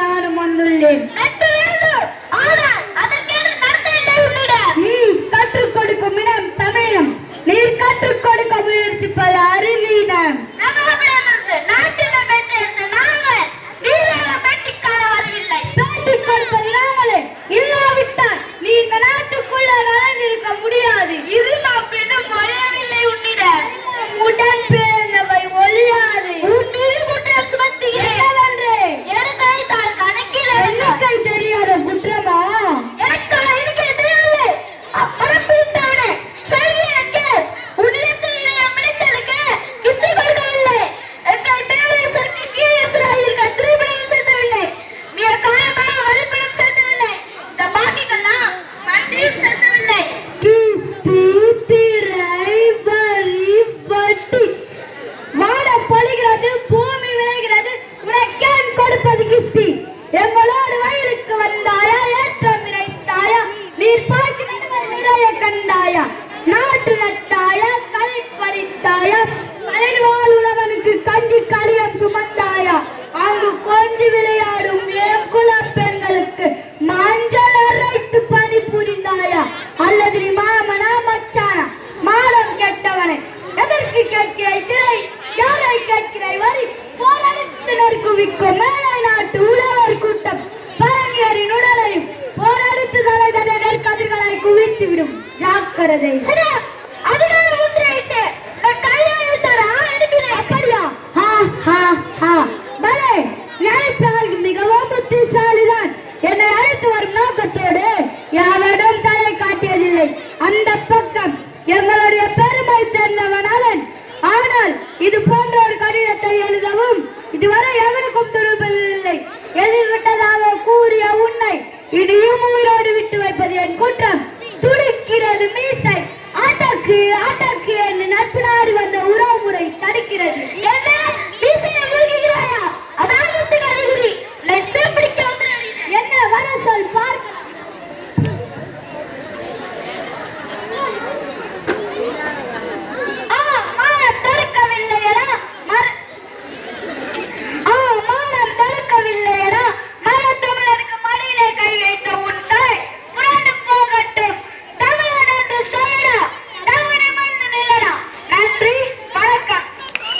நானும் வந்துள்ளேன். கற்றுக் கொடுக்கும் இனம் தமிழம். நீர் கற்றுக் கொடுக்க முயற்சிப்பது அறிவீனம். பேட்டி கொடுப்பது நாங்களே. இல்லாவிட்டால் நீ இந்த நாட்டுக்குள்ள நலந்திருக்க முடியாது. உடன் பிறந்தவை ஒழியாது. எண்ணிக்கை தெரியாத குற்றமா? நாட்டு நட்டாய கலை பறித்தாய கலைவாழ் உழவனுக்கு கஞ்சி களியம் சுமந்தாயா அங்கு கொஞ்சி விளையாடும் என் குல பெண்களுக்கு மஞ்சள் அரைத்து பணி புரிந்தாயா அல்லது நீ மாமனா மச்சானா மானம் கெட்டவனை எதற்கு கேட்கிறாய் திரை யாரை கேட்கிறாய் வரி போராட்டத்தினர் குவிக்கும் மேலை நாட்டு உழவர் கூட்டம் பரங்கியரின் உடலையும் போராடுத்து தலைதனர் கதிர்களை குவித்து விடும் ஜாக்கிரதை. மிகவும் புத்திசாலிதான். என்னை அழைத்து வரும் நோக்கத்தோடு யாரிடம் தலை காட்டியதில்லை. அந்த பக்கம் எங்களுடைய பெருமை தெரிந்தவன். ஆனால் இது போன்ற ஒரு கடிதத்தை எழுதவும் இதுவரை எவருக்கும் துணிப்பதில்லை. எழுதிவிட்டதாக கூறிய உன்னை இனியும் உயிரோடு விட்டு வைப்பது என்